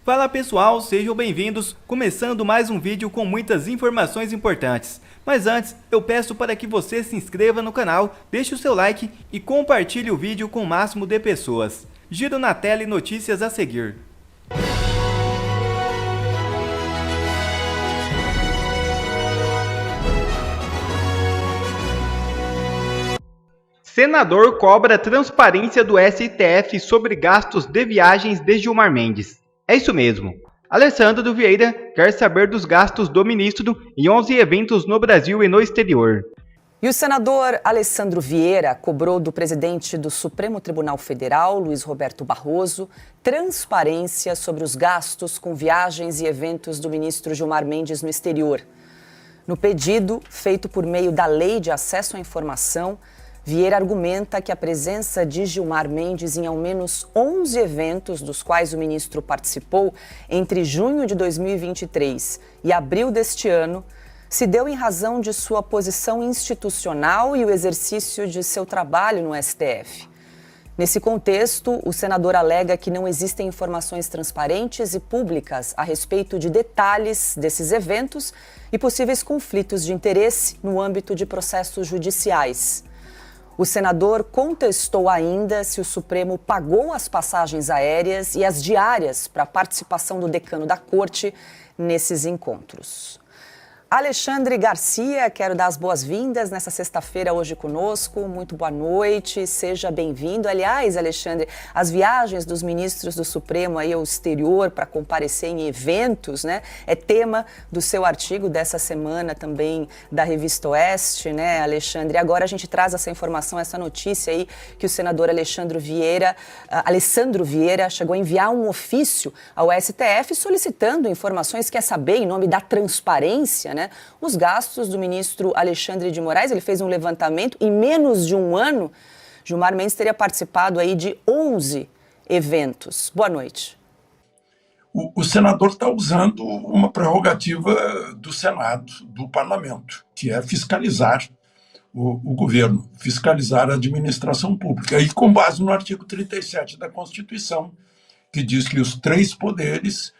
Fala pessoal, sejam bem-vindos, começando mais um vídeo com muitas informações importantes. Mas antes, eu peço para que você se inscreva no canal, deixe o seu like e compartilhe o vídeo com o máximo de pessoas. Giro na tela e notícias a seguir. Senador cobra transparência do STF sobre gastos de viagens de Gilmar Mendes. É isso mesmo. Alessandro Vieira quer saber dos gastos do ministro em 11 eventos no Brasil e no exterior. E o senador Alessandro Vieira cobrou do presidente do Supremo Tribunal Federal, Luiz Roberto Barroso, transparência sobre os gastos com viagens e eventos do ministro Gilmar Mendes no exterior. No pedido, feito por meio da Lei de Acesso à Informação, Vieira argumenta que a presença de Gilmar Mendes em ao menos 11 eventos dos quais o ministro participou entre junho de 2023 e abril deste ano se deu em razão de sua posição institucional e o exercício de seu trabalho no STF. Nesse contexto, o senador alega que não existem informações transparentes e públicas a respeito de detalhes desses eventos e possíveis conflitos de interesse no âmbito de processos judiciais. O senador contestou ainda se o Supremo pagou as passagens aéreas e as diárias para a participação do decano da Corte nesses encontros. Alexandre Garcia, quero dar as boas-vindas nessa sexta-feira hoje conosco. Muito boa noite, seja bem-vindo. Aliás, Alexandre, as viagens dos ministros do Supremo aí ao exterior para comparecer em eventos, né? É tema do seu artigo dessa semana também da Revista Oeste, né, Alexandre? Agora a gente traz essa informação, essa notícia aí que o senador Alessandro Vieira chegou a enviar um ofício ao STF solicitando informações, quer saber, em nome da transparência, né, os gastos do ministro Alexandre de Moraes. Ele fez um levantamento, em menos de um ano, Gilmar Mendes teria participado aí de 11 eventos. Boa noite. O senador está usando uma prerrogativa do Senado, do Parlamento, que é fiscalizar o governo, fiscalizar a administração pública. E com base no artigo 37 da Constituição, que diz que os três poderes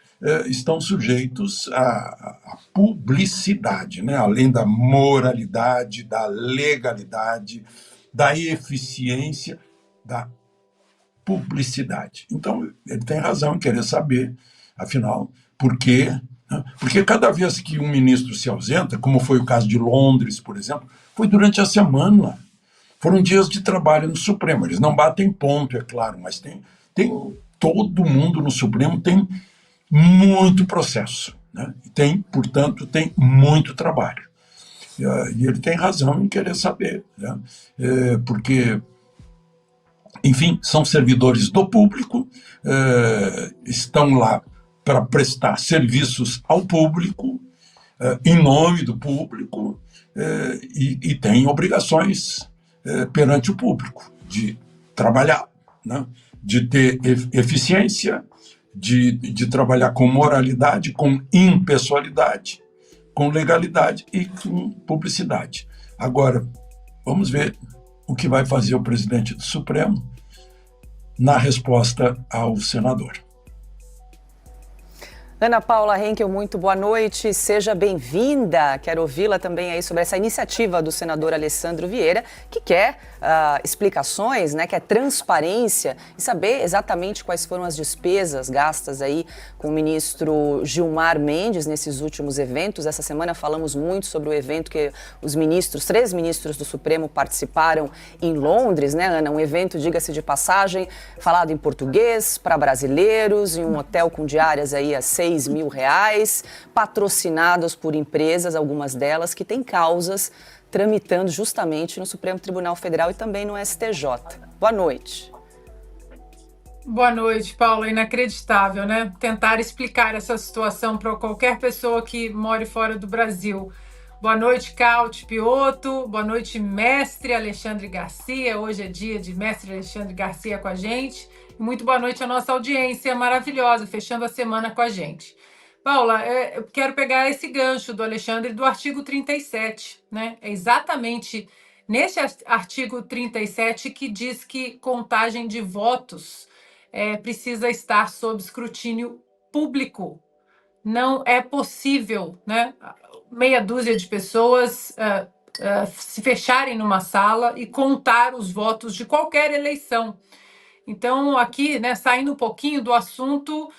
estão sujeitos à publicidade, né? Além da moralidade, da legalidade, da eficiência, da publicidade. Então, ele tem razão em querer saber, afinal, por quê? Né? Porque cada vez que um ministro se ausenta, como foi o caso de Londres, por exemplo, foi durante a semana. Foram dias de trabalho no Supremo. Eles não batem ponto, é claro, mas tem todo mundo no Supremo tem muito processo, né? Portanto, tem muito trabalho. E ele tem razão em querer saber, né? Porque, enfim, são servidores do público, estão lá para prestar serviços ao público, em nome do público, e têm obrigações perante o público de trabalhar, né? De ter eficiência, de trabalhar com moralidade, com impessoalidade, com legalidade e com publicidade. Agora, vamos ver o que vai fazer o presidente do Supremo na resposta ao senador. Ana Paula Henkel, muito boa noite, seja bem-vinda. Quero ouvi-la também aí sobre essa iniciativa do senador Alessandro Vieira, que quer explicações, né, quer transparência e saber exatamente quais foram as despesas gastas aí com o ministro Gilmar Mendes nesses últimos eventos. Essa semana falamos muito sobre o evento que os três ministros do Supremo participaram em Londres, né, Ana? Um evento, diga-se de passagem, falado em português para brasileiros, em um hotel com diárias aí a R$6.000, patrocinados por empresas, algumas delas que têm causas tramitando justamente no Supremo Tribunal Federal e também no STJ. Boa noite. Boa noite, Paula. Inacreditável, né? Tentar explicar essa situação para qualquer pessoa que more fora do Brasil. Boa noite, Caute Pioto. Boa noite, mestre Alexandre Garcia. Hoje é dia de mestre Alexandre Garcia com a gente. E muito boa noite à nossa audiência maravilhosa, fechando a semana com a gente. Paula, eu quero pegar esse gancho do Alexandre do artigo 37, né? É exatamente nesse artigo 37 que diz que contagem de votos precisa estar sob escrutínio público. Não é possível, né, meia dúzia de pessoas se fecharem numa sala e contar os votos de qualquer eleição. Então, aqui, né, saindo um pouquinho do assunto,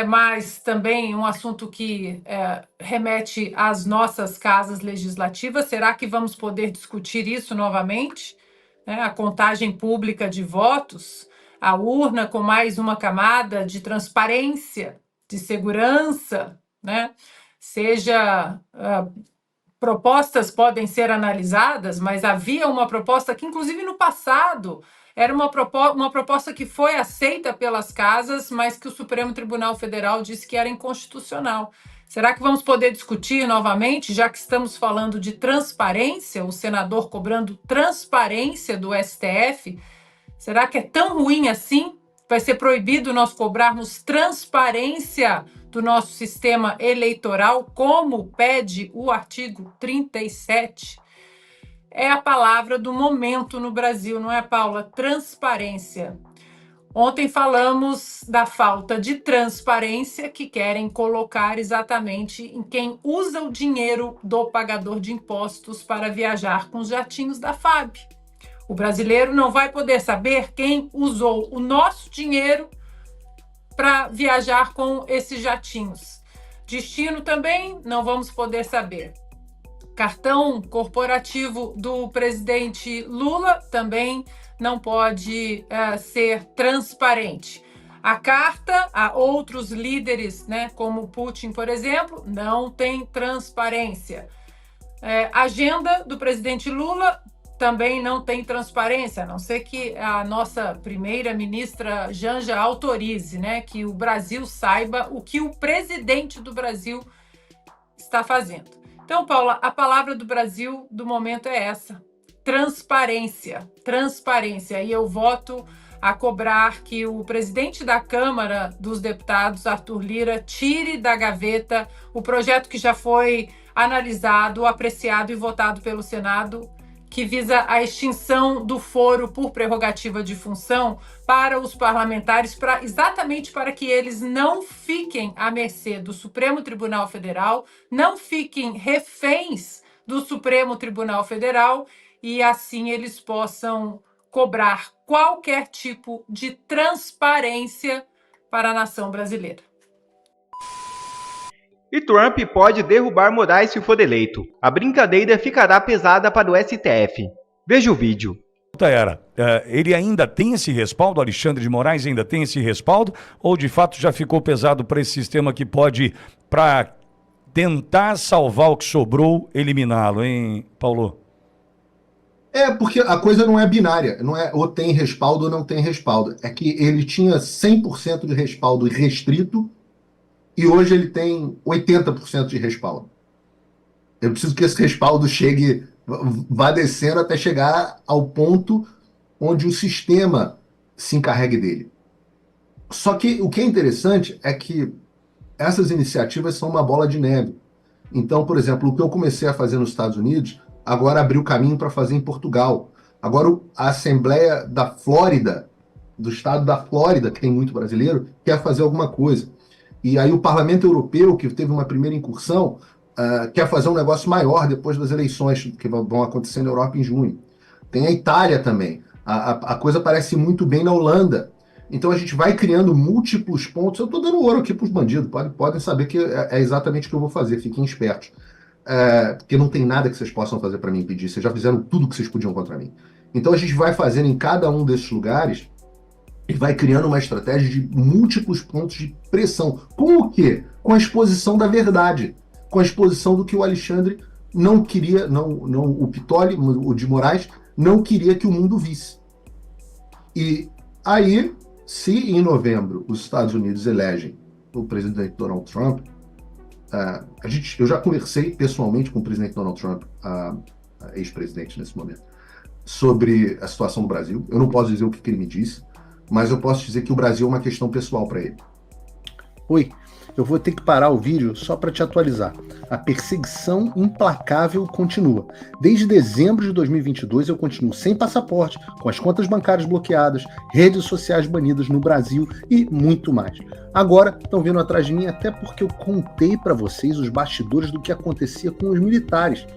mas também um assunto que remete às nossas casas legislativas, será que vamos poder discutir isso novamente? A contagem pública de votos, a urna com mais uma camada de transparência, de segurança, né? Seja propostas podem ser analisadas, mas havia uma proposta que, inclusive no passado, era uma proposta que foi aceita pelas casas, mas que o Supremo Tribunal Federal disse que era inconstitucional. Será que vamos poder discutir novamente, já que estamos falando de transparência, o senador cobrando transparência do STF? Será que é tão ruim assim? Vai ser proibido nós cobrarmos transparência do nosso sistema eleitoral, como pede o artigo 37? É a palavra do momento no Brasil, não é, Paula? Transparência. Ontem falamos da falta de transparência que querem colocar exatamente em quem usa o dinheiro do pagador de impostos para viajar com os jatinhos da FAB. O brasileiro não vai poder saber quem usou o nosso dinheiro para viajar com esses jatinhos. Destino também não vamos poder saber. Cartão corporativo do presidente Lula também não pode ser transparente. A carta a outros líderes, né, como Putin, por exemplo, não tem transparência. A agenda do presidente Lula também não tem transparência, a não ser que a nossa primeira-ministra Janja autorize, né, que o Brasil saiba o que o presidente do Brasil está fazendo. Então, Paula, a palavra do Brasil do momento é essa: transparência. Transparência. E eu voto a cobrar que o presidente da Câmara dos Deputados, Arthur Lira, tire da gaveta o projeto que já foi analisado, apreciado e votado pelo Senado, que visa a extinção do foro por prerrogativa de função para os parlamentares, exatamente para que eles não fiquem à mercê do Supremo Tribunal Federal, não fiquem reféns do Supremo Tribunal Federal e assim eles possam cobrar qualquer tipo de transparência para a nação brasileira. E Trump pode derrubar Moraes se for eleito. A brincadeira ficará pesada para o STF. Veja o vídeo. Ele ainda tem esse respaldo? Alexandre de Moraes ainda tem esse respaldo? Ou de fato já ficou pesado para esse sistema que pode, para tentar salvar o que sobrou, eliminá-lo, hein, Paulo? Porque a coisa não é binária, não é ou tem respaldo ou não tem respaldo. É que ele tinha 100% de respaldo restrito e hoje ele tem 80% de respaldo. Eu preciso que esse respaldo vá descendo até chegar ao ponto onde o sistema se encarregue dele. Só que o que é interessante é que essas iniciativas são uma bola de neve. Então, por exemplo, o que eu comecei a fazer nos Estados Unidos, agora abriu caminho para fazer em Portugal. Agora a Assembleia da Flórida, do estado da Flórida, que tem muito brasileiro, quer fazer alguma coisa. E aí o Parlamento Europeu, que teve uma primeira incursão, quer fazer um negócio maior depois das eleições que vão acontecer na Europa em junho. Tem a Itália também. A coisa parece muito bem na Holanda. Então a gente vai criando múltiplos pontos. Eu estou dando ouro aqui para os bandidos. Podem saber que é exatamente o que eu vou fazer. Fiquem espertos. Porque não tem nada que vocês possam fazer para me impedir. Vocês já fizeram tudo que vocês podiam contra mim. Então a gente vai fazendo em cada um desses lugares e vai criando uma estratégia de múltiplos pontos de pressão. Com o quê? Com a exposição da verdade. Com a exposição do que o Alexandre não queria, o Pittoli, o de Moraes, não queria que o mundo visse. E aí, se em novembro os Estados Unidos elegem o presidente Donald Trump, eu já conversei pessoalmente com o presidente Donald Trump, ex-presidente nesse momento, sobre a situação do Brasil. Eu não posso dizer o que ele me disse, mas eu posso dizer que o Brasil é uma questão pessoal para ele. Oi, eu vou ter que parar o vídeo só para te atualizar. A perseguição implacável continua. Desde dezembro de 2022 eu continuo sem passaporte, com as contas bancárias bloqueadas, redes sociais banidas no Brasil e muito mais. Agora estão vindo atrás de mim até porque eu contei para vocês os bastidores do que acontecia com os militares.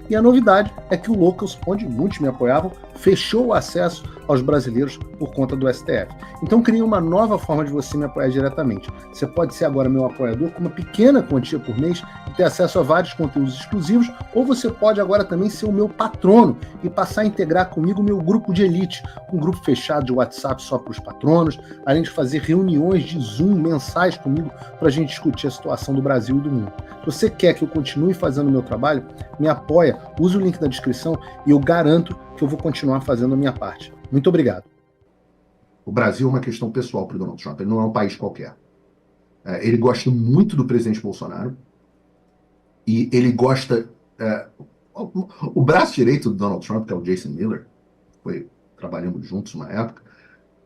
E a novidade é que o Locals, onde muitos me apoiavam, fechou o acesso aos brasileiros por conta do STF. Então criei uma nova forma de você me apoiar diretamente. Você pode ser agora meu apoiador com uma pequena quantia por mês e ter acesso a vários conteúdos exclusivos, ou você pode agora também ser o meu patrono e passar a integrar comigo o meu grupo de elite, um grupo fechado de WhatsApp só para os patronos, além de fazer reuniões de Zoom mensais comigo para a gente discutir a situação do Brasil e do mundo. Se você quer que eu continue fazendo o meu trabalho, me apoia, use o link na descrição e eu garanto que eu vou continuar fazendo a minha parte. Muito obrigado. O Brasil é uma questão pessoal para o Donald Trump, ele não é um país qualquer. Ele gosta muito do presidente Bolsonaro e ele gosta... o braço direito do Donald Trump, que é o Jason Miller, trabalhamos juntos uma época,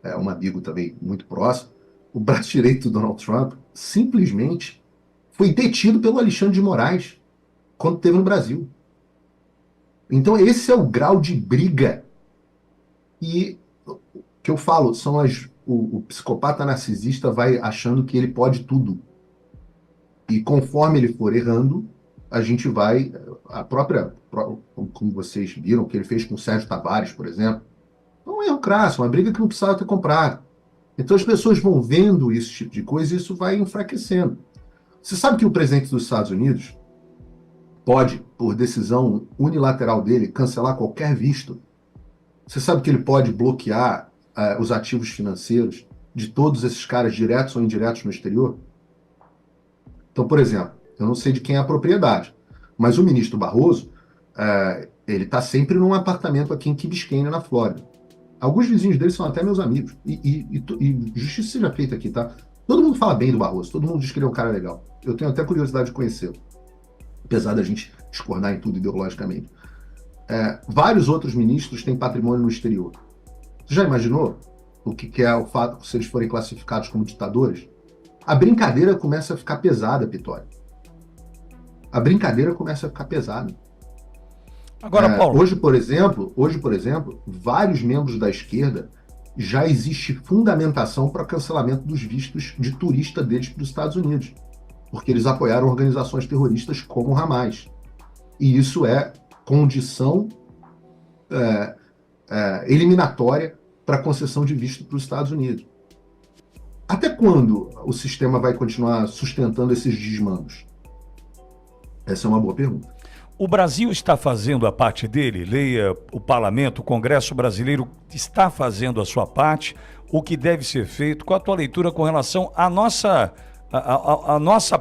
é um amigo também muito próximo, o braço direito do Donald Trump simplesmente foi detido pelo Alexandre de Moraes quando esteve no Brasil. Então esse é o grau de briga. E o que eu falo, são o psicopata narcisista vai achando que ele pode tudo. E conforme ele for errando, a gente vai... como vocês viram, o que ele fez com o Sérgio Tavares, por exemplo, é um erro crasso, uma briga que não precisava ter comprado. Então as pessoas vão vendo esse tipo de coisa e isso vai enfraquecendo. Você sabe que o presidente dos Estados Unidos pode, por decisão unilateral dele, cancelar qualquer visto? Você sabe que ele pode bloquear os ativos financeiros de todos esses caras, diretos ou indiretos, no exterior? Então, por exemplo, eu não sei de quem é a propriedade, mas o ministro Barroso, ele está sempre num apartamento aqui em Key Biscayne, na Flórida. Alguns vizinhos dele são até meus amigos. E justiça seja feita aqui, tá? Todo mundo fala bem do Barroso, todo mundo diz que ele é um cara legal. Eu tenho até curiosidade de conhecê-lo, apesar da gente discordar em tudo ideologicamente. Vários outros ministros têm patrimônio no exterior. Você já imaginou o que é o fato se eles forem classificados como ditadores? A brincadeira começa a ficar pesada, Pitório. A brincadeira começa a ficar pesada. Agora, Paulo... Hoje, por exemplo, vários membros da esquerda já existe fundamentação para cancelamento dos vistos de turista deles para os Estados Unidos, porque eles apoiaram organizações terroristas como o Hamas. E isso é condição eliminatória para concessão de visto para os Estados Unidos. Até quando o sistema vai continuar sustentando esses desmandos? Essa é uma boa pergunta. O Brasil está fazendo a parte dele? Leia o parlamento, o Congresso brasileiro está fazendo a sua parte? O que deve ser feito? Qual a tua leitura com relação à nossa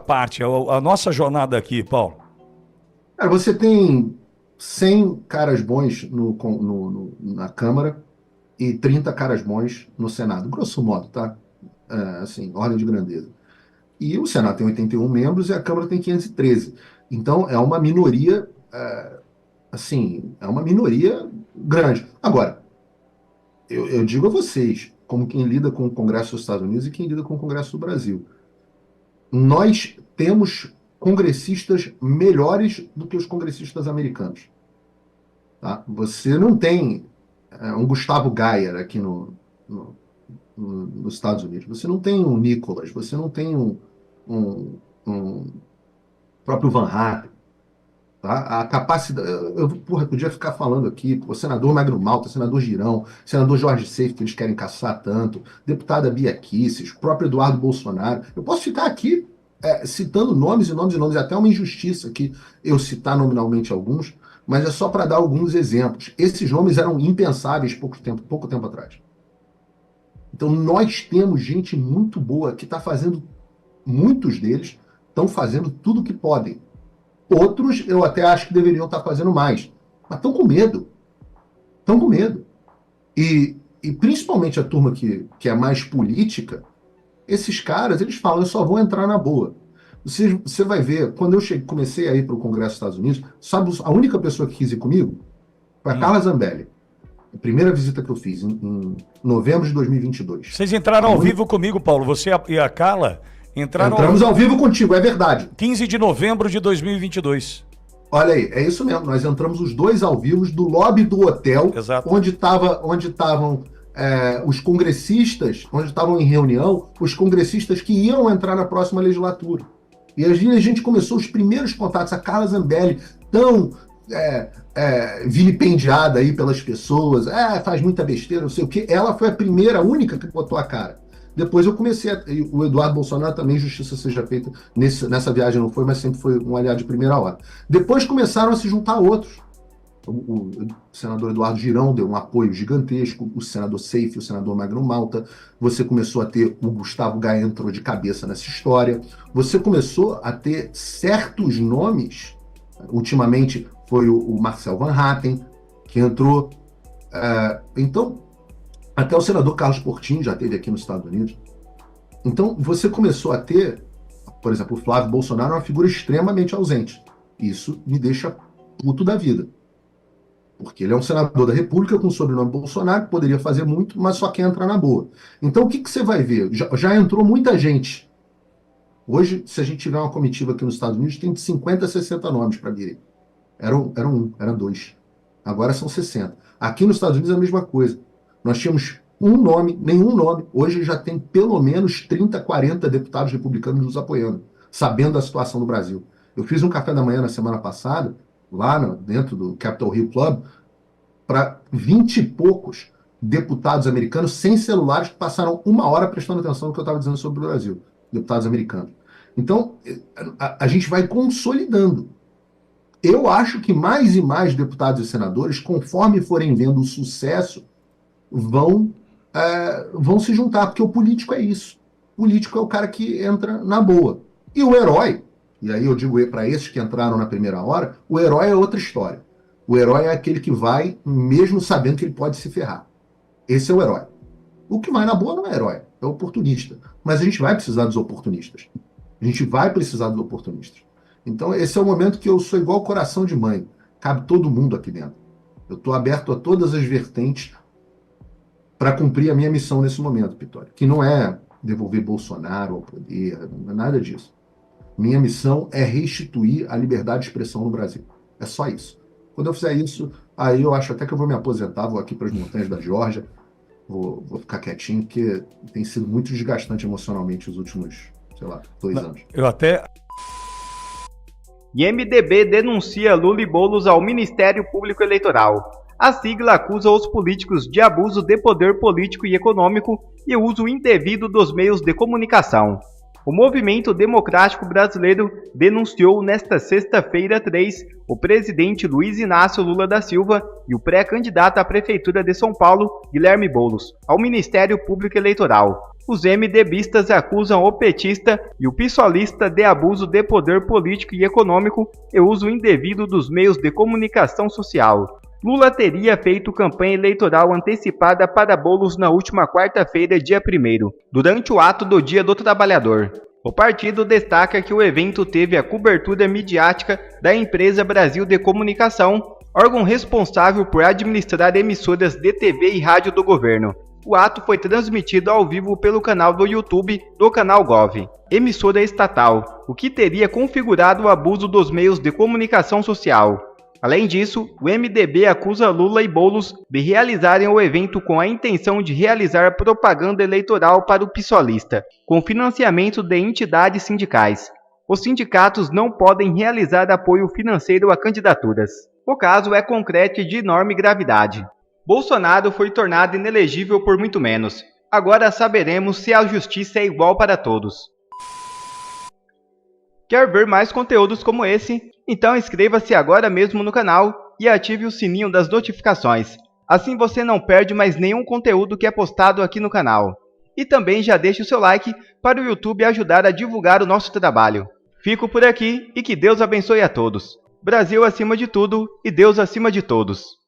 parte, a nossa jornada aqui, Paulo? Você tem 100 caras bons na Câmara e 30 caras bons no Senado, grosso modo, tá? Assim, ordem de grandeza. E o Senado tem 81 membros e a Câmara tem 513. Então, é uma minoria, é uma minoria grande. Agora, eu digo a vocês, como quem lida com o Congresso dos Estados Unidos e quem lida com o Congresso do Brasil, nós temos congressistas melhores do que os congressistas americanos. Tá? Você não tem um Gustavo Geyer aqui nos Estados Unidos. Você não tem um Nicholas, você não tem um próprio Van Hatten. Tá? A capacidade... Eu podia ficar falando aqui, o senador Magno Malta, senador Girão, senador Jorge Seif, que eles querem caçar tanto, deputada Bia Kicis, o próprio Eduardo Bolsonaro. Eu posso ficar aqui citando nomes e nomes e nomes, até uma injustiça aqui eu citar nominalmente alguns, mas é só para dar alguns exemplos. Esses nomes eram impensáveis pouco tempo atrás. Então nós temos gente muito boa que está fazendo, muitos deles estão fazendo tudo o que podem. Outros eu até acho que deveriam estar fazendo mais, mas estão com medo. Estão com medo. E principalmente a turma que é mais política, esses caras, eles falam, eu só vou entrar na boa. Você vai ver, quando eu comecei a ir para o Congresso dos Estados Unidos, sabe a única pessoa que quis ir comigo? Foi a Carla Zambelli. A primeira visita que eu fiz, em novembro de 2022. Vocês entraram ao vivo comigo, Paulo, você e a Carla, Entramos ao vivo contigo, é verdade. 15 de novembro de 2022. Olha aí, é isso mesmo. Nós entramos os dois ao vivo do lobby do hotel, Exato. onde estavam os congressistas, onde estavam em reunião, os congressistas que iam entrar na próxima legislatura. E a gente começou os primeiros contatos. A Carla Zambelli, tão vilipendiada aí pelas pessoas, faz muita besteira, não sei o quê. Ela foi a primeira, a única que botou a cara. Depois eu comecei, o Eduardo Bolsonaro também, justiça seja feita, nessa viagem não foi, mas sempre foi um aliado de primeira hora. Depois começaram a se juntar outros. O senador Eduardo Girão deu um apoio gigantesco, o senador Seife, o senador Magno Malta, você começou a ter o Gustavo Gaia entrou de cabeça nessa história, você começou a ter certos nomes, ultimamente foi o Marcel Van Hatten, que entrou, então, até o senador Carlos Portinho já esteve aqui nos Estados Unidos. Então, você começou a ter, por exemplo, o Flávio Bolsonaro é uma figura extremamente ausente. Isso me deixa puto da vida. Porque ele é um senador da República com o sobrenome Bolsonaro, que poderia fazer muito, mas só quer entrar na boa. Então, o que você vai ver? Já entrou muita gente. Hoje, se a gente tiver uma comitiva aqui nos Estados Unidos, tem de 50 a 60 nomes para vir. Eram 2. Agora são 60. Aqui nos Estados Unidos é a mesma coisa. Nós tínhamos nenhum nome. Hoje já tem pelo menos 30, 40 deputados republicanos nos apoiando, sabendo da situação do Brasil. Eu fiz um café da manhã na semana passada, lá dentro do Capitol Hill Club, para 20 e poucos deputados americanos sem celulares que passaram 1 hora prestando atenção no que eu estava dizendo sobre o Brasil, deputados americanos. Então, a gente vai consolidando. Eu acho que mais e mais deputados e senadores, conforme forem vendo o sucesso, vão se juntar, porque o político é isso. O político é o cara que entra na boa. E o herói, e aí eu digo para esses que entraram na primeira hora, o herói é outra história. O herói é aquele que vai mesmo sabendo que ele pode se ferrar. Esse é o herói. O que vai na boa não é herói, é oportunista. Mas a gente vai precisar dos oportunistas. A gente vai precisar dos oportunistas. Então esse é o momento que eu sou igual coração de mãe. Cabe todo mundo aqui dentro. Eu estou aberto a todas as vertentes para cumprir a minha missão nesse momento, Vitória. Que não é devolver Bolsonaro ao poder, não é nada disso. Minha missão é restituir a liberdade de expressão no Brasil. É só isso. Quando eu fizer isso, aí eu acho até que eu vou me aposentar, vou aqui para as montanhas da Geórgia, vou ficar quietinho, porque tem sido muito desgastante emocionalmente os últimos, 2 anos. Eu até... E MDB denuncia Lula e Boulos ao Ministério Público Eleitoral. A sigla acusa os políticos de abuso de poder político e econômico e uso indevido dos meios de comunicação. O Movimento Democrático Brasileiro denunciou nesta sexta-feira 3 o presidente Luiz Inácio Lula da Silva e o pré-candidato à Prefeitura de São Paulo, Guilherme Boulos, ao Ministério Público Eleitoral. Os MDBistas acusam o petista e o pissolista de abuso de poder político e econômico e uso indevido dos meios de comunicação social. Lula teria feito campanha eleitoral antecipada para Boulos na última quarta-feira, dia 1º, durante o ato do Dia do Trabalhador. O partido destaca que o evento teve a cobertura midiática da empresa Brasil de Comunicação, órgão responsável por administrar emissoras de TV e rádio do governo. O ato foi transmitido ao vivo pelo canal do YouTube do Canal Gov, emissora estatal, o que teria configurado o abuso dos meios de comunicação social. Além disso, o MDB acusa Lula e Boulos de realizarem o evento com a intenção de realizar propaganda eleitoral para o pissolista, com financiamento de entidades sindicais. Os sindicatos não podem realizar apoio financeiro a candidaturas. O caso é concreto e de enorme gravidade. Bolsonaro foi tornado inelegível por muito menos. Agora saberemos se a justiça é igual para todos. Quer ver mais conteúdos como esse? Então inscreva-se agora mesmo no canal e ative o sininho das notificações. Assim você não perde mais nenhum conteúdo que é postado aqui no canal. E também já deixe o seu like para o YouTube ajudar a divulgar o nosso trabalho. Fico por aqui e que Deus abençoe a todos. Brasil acima de tudo e Deus acima de todos.